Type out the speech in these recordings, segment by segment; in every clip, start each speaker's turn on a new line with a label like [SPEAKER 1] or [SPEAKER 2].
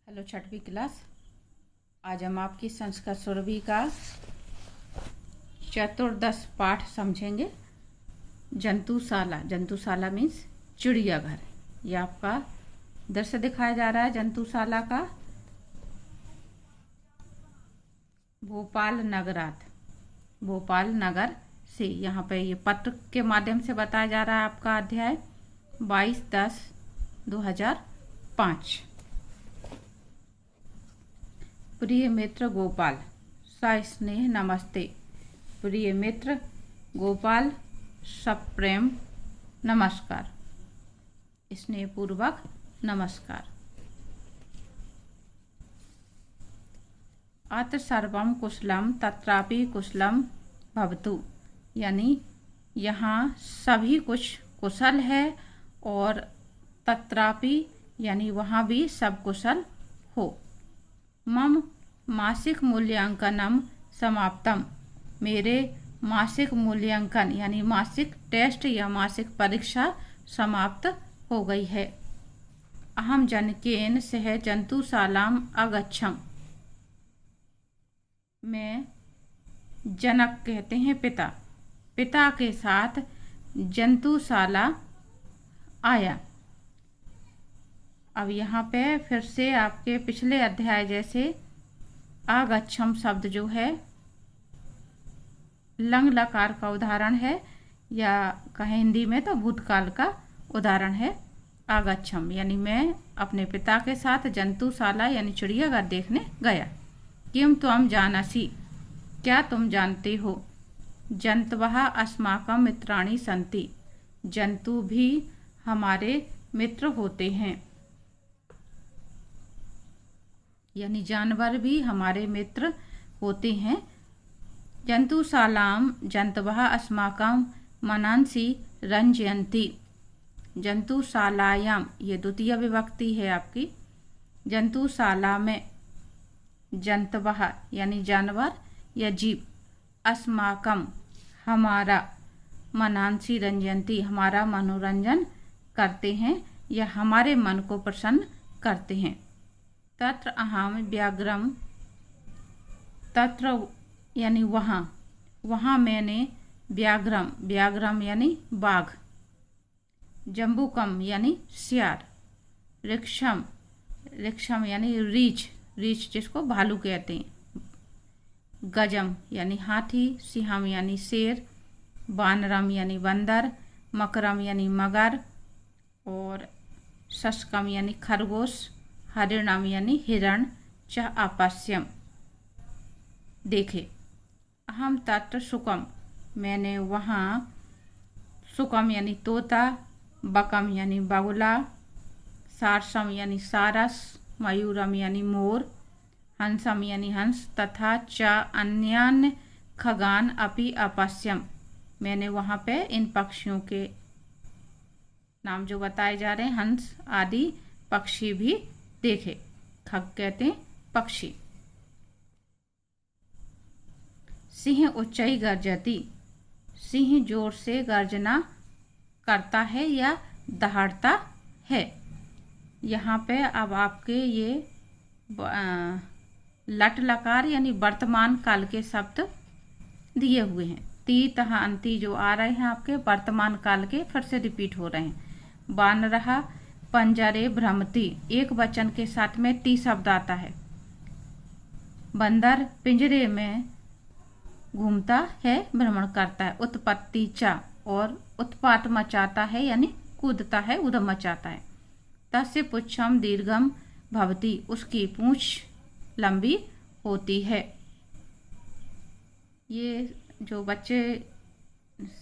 [SPEAKER 1] Hello छठवीं class. आज हम आपकी संस्कृत सुरभि का चतुर्दश पाठ समझेंगे। जंतुशाला। जंतुशाला मीन्स चिड़ियाघर। ये आपका दृश्य दिखाया जा रहा है जंतुशाला का। भोपाल नगरात, भोपाल नगर से। यहाँ पे ये पत्र के माध्यम से बताया जा रहा है आपका अध्याय 22/10/2005। प्रिय मित्र गोपाल, सस्नेह नमस्ते। प्रिय मित्र गोपाल, सप्रेम नमस्कार, स्नेहपूर्वक नमस्कार। अत्र सर्वम कुशलम तत्रापि कुशलम भवतु, यानी यहाँ सभी कुछ कुशल है और तत्रापि यानी वहाँ भी सब कुशल हो। मम मासिक मूल्यांकनम समाप्तम, मेरे मासिक मूल्यांकन यानी मासिक टेस्ट या मासिक परीक्षा समाप्त हो गई है। अहम जनकेन सह जंतुशालाम अगच्छम, मैं जनक कहते हैं पिता, पिता के साथ जंतुशाला आया। अब यहाँ पे फिर से आपके पिछले अध्याय जैसे आगच्छम शब्द जो है लंग लकार का उदाहरण है, या कहें हिंदी में तो भूतकाल का उदाहरण है। आगच्छम यानी मैं अपने पिता के साथ जंतुशाला यानी चिड़ियाघर देखने गया। किम त्वम जानसि, क्या तुम जानते हो। जंतवः अस्माकं मित्राणि सन्ति, जंतु भी हमारे मित्र होते हैं, यानी जानवर भी हमारे मित्र होते हैं। जंतुशालाम जंतवः अस्माकं मनांसि रंजयन्ति, जंतुशालायाम ये द्वितीय विभक्ति है आपकी। जंतुशाला में जंतवः यानी जानवर या जीव, अस्माकं हमारा, मनांसि रंजयन्ति हमारा मनोरंजन करते हैं या हमारे मन को प्रसन्न करते हैं। तत्र अहम व्याघ्रम, तत्र यानी वहाँ, वहाँ मैंने व्याघ्रम, व्याघ्रम यानी बाघ, जम्बूकम यानी सियार, रिक्षम, रिक्षम यानी रीछ, रीछ जिसको भालू कहते हैं, गजम यानी हाथी, सिंहम यानी शेर, वानरम यानी बंदर, मकरम यानी मगर और शशकम यानी खरगोश, हरिणम यानी हिरण, च अपश्यम देखे। अहम तत्र सुकम, मैंने वहाँ, सुकम यानी तोता, बकम यानी बगुला, सारसम यानी सारस, मयूरम यानी मोर, हंसम यानी हंस, तथा च अन्यान्य खगान अपि अपश्यम, मैंने वहाँ पे इन पक्षियों के नाम जो बताए जा रहे हैं हंस आदि पक्षी भी देखे। खग कहते हैं पक्षी। सिंह उच्चई गर्जति, सिंह जोर से गर्जना करता है या दहाड़ता है। यहाँ पे अब आपके ये लट लकार यानी वर्तमान काल के शब्द दिए हुए हैं। ती तह अंति जो आ रहे हैं आपके वर्तमान काल के फिर से रिपीट हो रहे हैं। बानरहा पंजरे भ्रमति, एक वचन के साथ में ती शब्द आता है। बंदर पिंजरे में घूमता है, भ्रमण करता है। उत्पत्ति चा, और उत्पात मचाता है यानी कूदता है, उदम मचाता है। तस्य पुच्छम दीर्घम भवति, उसकी पूंछ लंबी होती है। ये जो बच्चे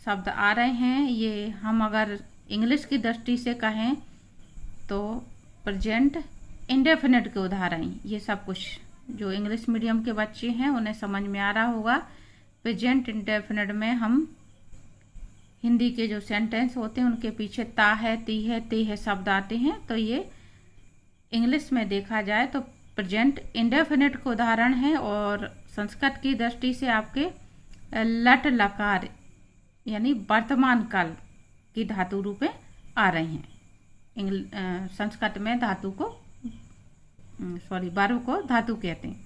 [SPEAKER 1] शब्द आ रहे हैं ये हम अगर इंग्लिश की दृष्टि से कहें तो प्रेजेंट इंडेफिनिट के उदाहरण, ये सब कुछ जो इंग्लिश मीडियम के बच्चे हैं उन्हें समझ में आ रहा होगा। प्रेजेंट इंडेफिनिट में हम हिंदी के जो सेंटेंस होते हैं उनके पीछे ता है, ती है, ते है शब्द आते हैं, तो ये इंग्लिश में देखा जाए तो प्रेजेंट इंडेफिनिट के उदाहरण है। और संस्कृत की दृष्टि से आपके लट लकार यानी वर्तमान काल की धातु रूपे आ रहे हैं। संस्कृत में धातु को वर्ब को धातु कहते हैं।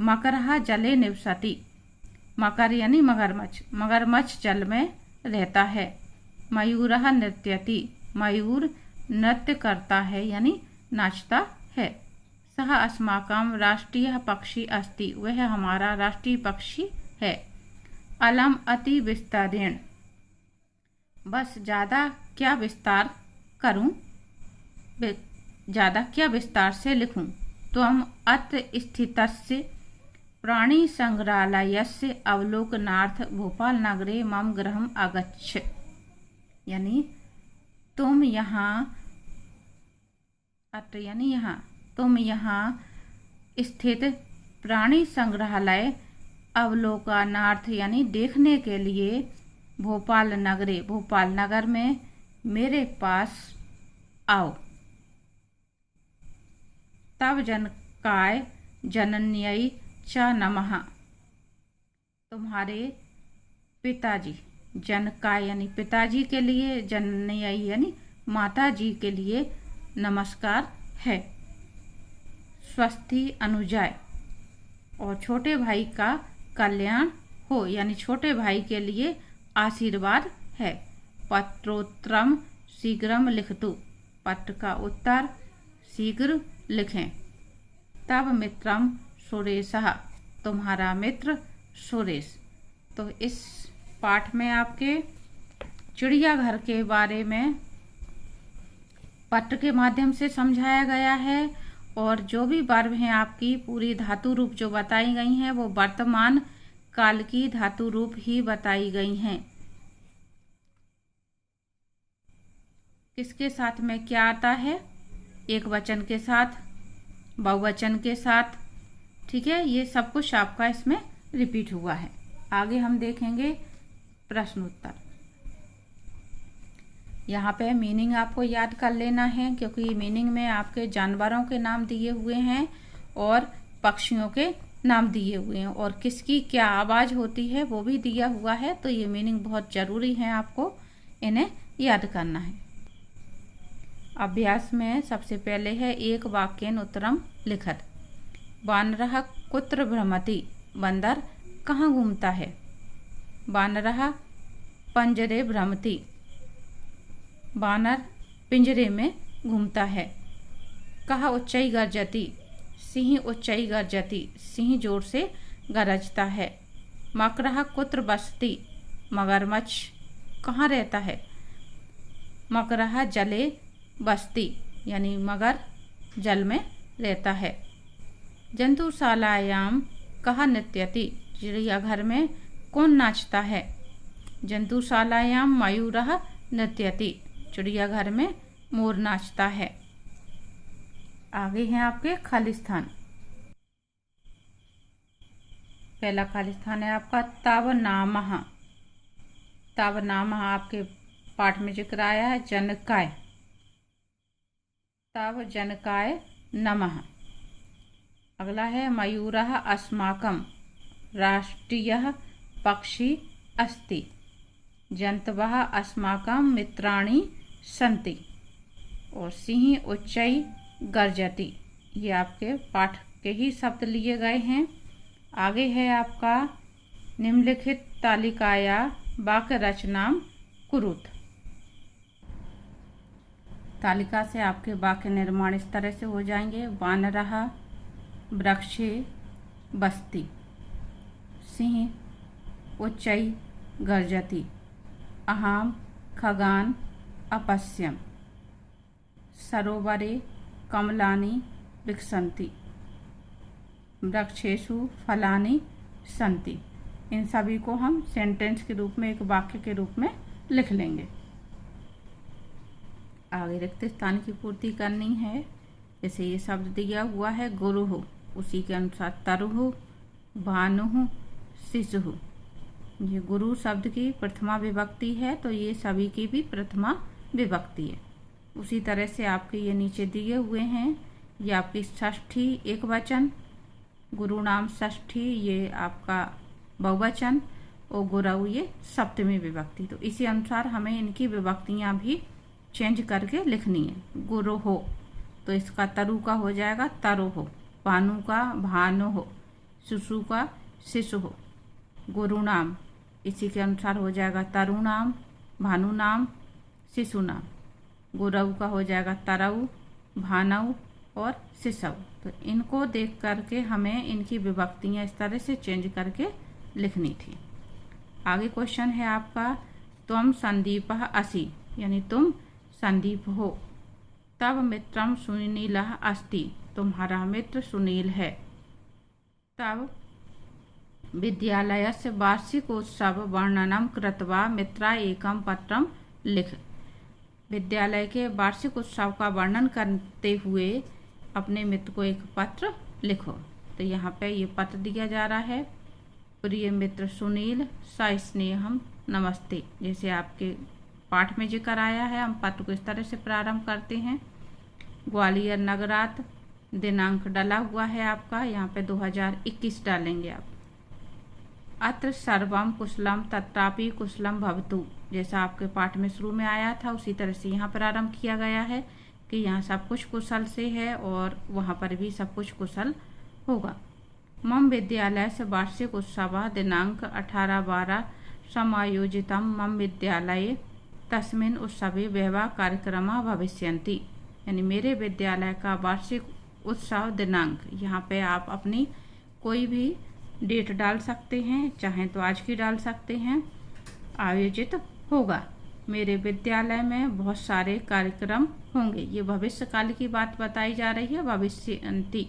[SPEAKER 1] मकरहा जले निवसति, मकर यानी मगरमच्छ, मगरमच्छ जल में रहता है। मयूरः नृत्यति, मयूर नृत्य करता है यानी नाचता है। सः अस्माकं राष्ट्रीय पक्षी अस्ति, वह हमारा राष्ट्रीय पक्षी है। अलम अति विस्तारेण, बस ज़्यादा क्या विस्तार करूं, ज़्यादा क्या विस्तार से लिखूं। त्वम् अत्र स्थितस्य प्राणी संग्रहालयस्य अवलोकनार्थ भोपाल नगरे मम गृहम् आगच्छ, यानी तुम यहाँ, अत्र यानी यहाँ, तुम यहाँ स्थित प्राणी संग्रहालय अवलोकनार्थ यानी देखने के लिए भोपाल नगरे, भोपाल नगर में मेरे पास आओ। तब जनकाय जनन्यै च नमः, तुम्हारे पिताजी, जनकाय यानी पिताजी के लिए, जनन्यै यानी माता जी के लिए नमस्कार है। स्वस्ति अनुजाय, और छोटे भाई का कल्याण हो, यानी छोटे भाई के लिए आशीर्वाद है। पत्रोत्तरम शीघ्रम लिखतु, पत्र का उत्तर शीघ्र लिखें। तब मित्रम सुरेशः, तुम्हारा मित्र सुरेश। तो इस पाठ में आपके चिड़ियाघर के बारे में पत्र के माध्यम से समझाया गया है, और जो भी वर्ब हैं आपकी पूरी धातु रूप जो बताई गई हैं वो वर्तमान काल की धातु रूप ही बताई गई हैं। किसके साथ में क्या आता है, एक वचन के साथ, बहुवचन के साथ, ठीक है, ये सब कुछ आपका इसमें रिपीट हुआ है। आगे हम देखेंगे प्रश्न उत्तर। यहाँ पे मीनिंग आपको याद कर लेना है, क्योंकि मीनिंग में आपके जानवरों के नाम दिए हुए हैं और पक्षियों के नाम दिए हुए हैं, और किसकी क्या आवाज़ होती है वो भी दिया हुआ है। तो ये मीनिंग बहुत ज़रूरी है, आपको इन्हें याद करना है। अभ्यास में सबसे पहले है एक वाक्येन उत्तरम लिखत। वानरः कुत्र भ्रमति, बंदर कहाँ घूमता है। वानरः पंजरे भ्रमति, बानर पिंजरे में घूमता है। कहा उच्चई गर्जति, सिंह उच्चई गर्जति, सिंह जोर से गरजता है। मकरः कुत्र बसति, मगरमच्छ कहाँ रहता है। मकरः जले बसति, यानी मगर जल में रहता है। जंतुशालायाम कहाँ नृत्यति, चिड़ियाघर में कौन नाचता है। जंतुशालायाम मयूरः नृत्यति, चिड़ियाघर में मोर नाचता है। आगे हैं आपके खाली स्थान। पहला खाली स्थान है आपका तव नामः। तव नामः आपके पाठ में जिक्र आया है जनकाय, तव जनकाय नमः। अगला है मयूरः अस्माकं राष्ट्रीयः पक्षी अस्ति। जंतवः अस्माकं मित्राणि सन्ति, और सिंह उच्चई गर्जति। ये आपके पाठ के ही शब्द लिए गए हैं। आगे है आपका निम्नलिखित तालिकाया वाक्य रचनाम कुरुत। तालिका से आपके वाक्य निर्माण इस तरह से हो जाएंगे। वानरः वृक्षे बस्ति, सिंह उच्चई गर्जति, अहम खगान अपश्यम, सरोवरे कमलानि विकसन्ति, वृक्षेषु फलानि सन्ति। इन सभी को हम सेंटेंस के रूप में, एक वाक्य के रूप में लिख लेंगे। आगे रिक्त स्थान की पूर्ति करनी है। जैसे ये शब्द दिया हुआ है गुरुः, उसी के अनुसार तरुः, भानुः, शिशुः। ये गुरु शब्द की प्रथमा विभक्ति है, तो ये सभी की भी प्रथमा विभक्ति है। उसी तरह से आपके ये नीचे दिए हुए हैं, ये आपकी षष्ठी एक वचन, गुरु नाम षष्ठी ये आपका बहुवचन, और गुरु ये सप्तमी विभक्ति। तो इसी अनुसार हमें इनकी विभक्तियां भी चेंज करके लिखनी है। गुरु हो तो इसका तरु का हो जाएगा तरोह, भानु का भानोह, शिशु का शिशुः, गुरुनाम इसी के अनुसार हो जाएगा तरुणाम, भानुनाम, शिशुनाम, गुरऊ का हो जाएगा तरऊ, भानऊ और शिशव। तो इनको देख करके हमें इनकी विभक्तियाँ इस तरह से चेंज करके लिखनी थी। आगे क्वेश्चन है आपका त्वम संदीपः असि, यानी तुम संदीप हो। तव मित्रम सुनीलः अस्ति, तुम्हारा मित्र सुनील है। तब विद्यालयस्य वार्षिकोत्सव वर्णनम कृत्वा मित्रा एकम पत्रम लिख, विद्यालय के वार्षिक उत्सव का वर्णन करते हुए अपने मित्र को एक पत्र लिखो। तो यहाँ पे ये पत्र दिया जा रहा है, प्रिय मित्र सुनील, सस्नेहम नमस्ते। जैसे आपके पाठ में जिक्र आया है, हम पत्र को इस तरह से प्रारंभ करते हैं। ग्वालियर नगरात, दिनांक डला हुआ है आपका, यहाँ पे 2021 डालेंगे आप। अत्र सर्वम कुशलम तत्रापि कुशलम भवतु, जैसा आपके पाठ में शुरू में आया था उसी तरह से यहाँ प्रारंभ किया गया है कि यहाँ सब कुछ कुशल से है और वहाँ पर भी सब कुछ कुशल होगा। मम विद्यालय से वार्षिक उत्सव दिनांक 18/12 समायोजितम मम विद्यालये तस्मिन् उत्सवे बहवः कार्यक्रमाः भविष्यन्ति, यानी मेरे विद्यालय का वार्षिक उत्सव दिनांक, यहाँ पे आप अपनी कोई भी डेट डाल सकते हैं, चाहें तो आज की डाल सकते हैं, आयोजित होगा। मेरे विद्यालय में बहुत सारे कार्यक्रम होंगे। ये भविष्यकाल की बात बताई जा रही है, भविष्यन्ति।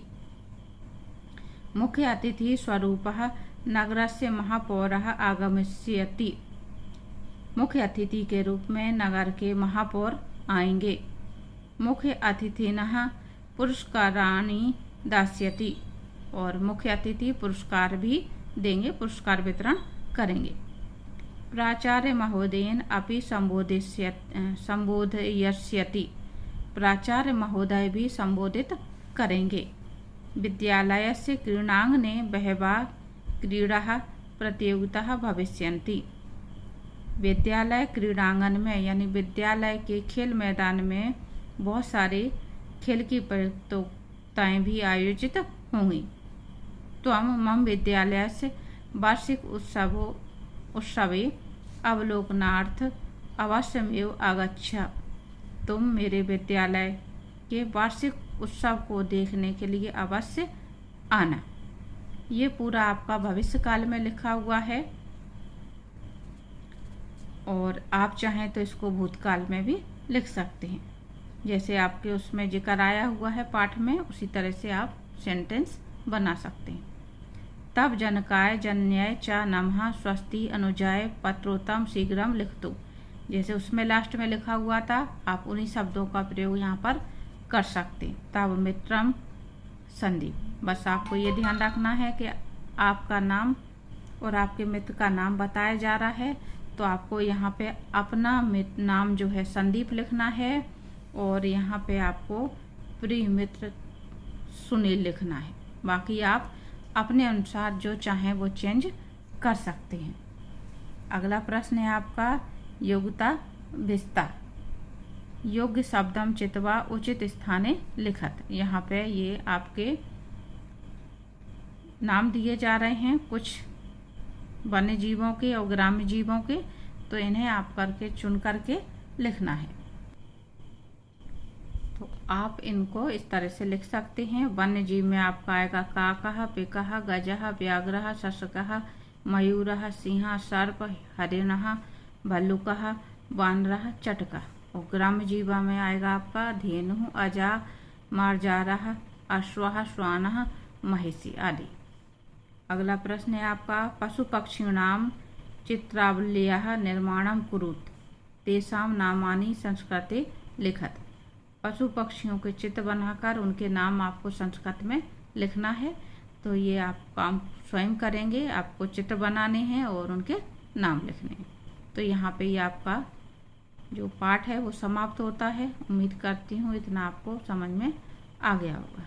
[SPEAKER 1] मुख्य अतिथि स्वरूपः नगरस्य महापौरः आगमिष्यति, मुख्य अतिथि के रूप में नगर के महापौर आएंगे। मुख्य अतिथिनः पुरस्काराणि दास्यति, और मुख्य अतिथि पुरस्कार भी देंगे, पुरस्कार वितरण करेंगे। प्राचार्य महोदयेन अपि संबोधयिष्यति, प्राचार्य महोदय भी संबोधित करेंगे। विद्यालयस्य क्रीडांगणे बहवः क्रीडाः प्रतियोगिताः भविष्यन्ति, विद्यालय क्रीडांगन में यानी विद्यालय के खेल मैदान में बहुत सारे खेल की प्रतियोगिताएं भी आयोजित होंगी। त्वम मम विद्यालयस्य वार्षिक उत्सवे अवलोकनार्थ अवश्यमेव आगच्छ, तुम मेरे विद्यालय के वार्षिक उत्सव को देखने के लिए अवश्य आना। ये पूरा आपका भविष्यकाल में लिखा हुआ है और आप चाहें तो इसको भूतकाल में भी लिख सकते हैं। जैसे आपके उसमें जिक्र आया हुआ है पाठ में, उसी तरह से आप सेंटेंस बना सकते हैं। तब जनकाय जन्याय च नमः स्वस्ति अनुजाय पत्रोत्तम शीघ्रम लिखतु, जैसे उसमें लास्ट में लिखा हुआ था, आप उन्हीं शब्दों का प्रयोग यहाँ पर कर सकते हैं। तब मित्रम संदीप, बस आपको ये ध्यान रखना है कि आपका नाम और आपके मित्र का नाम बताया जा रहा है, तो आपको यहाँ पे अपना नाम जो है संदीप लिखना है और यहाँ पे आपको प्रिय मित्र सुनील लिखना है। बाकी आप अपने अनुसार जो चाहें वो चेंज कर सकते हैं। अगला प्रश्न है आपका योग्यता विस्तार। योग्य शब्दम चित्वा उचित स्थाने लिखत, यहाँ पे ये आपके नाम दिए जा रहे हैं कुछ वन्य जीवों के और ग्राम्य जीवों के, तो इन्हें आप करके चुन करके लिखना है। तो आप इनको इस तरह से लिख सकते हैं। वन्य जीव में आपका आएगा काकः, पिकः, गजः, व्याघ्रः, शशकः, मयूरः, सिंह, सर्प, हरिणः, भल्लुकः, वानरः, चटकः। और ग्राम्य जीवा में आएगा आपका धेनु, अजा, मार्जारः, अश्वः, श्वानः, महिषी आदि। अगला प्रश्न है आपका पशु पक्षिणाम चित्रावल्याः निर्माणं कुरुत, तेषां नामानि संस्कृते लिखत। पशु पक्षियों के चित्र बनाकर उनके नाम आपको संस्कृत में लिखना है। तो ये आप काम स्वयं करेंगे, आपको चित्र बनाने हैं और उनके नाम लिखने हैं। तो यहाँ पे ये आपका जो पाठ है वो समाप्त होता है। उम्मीद करती हूँ इतना आपको समझ में आ गया होगा।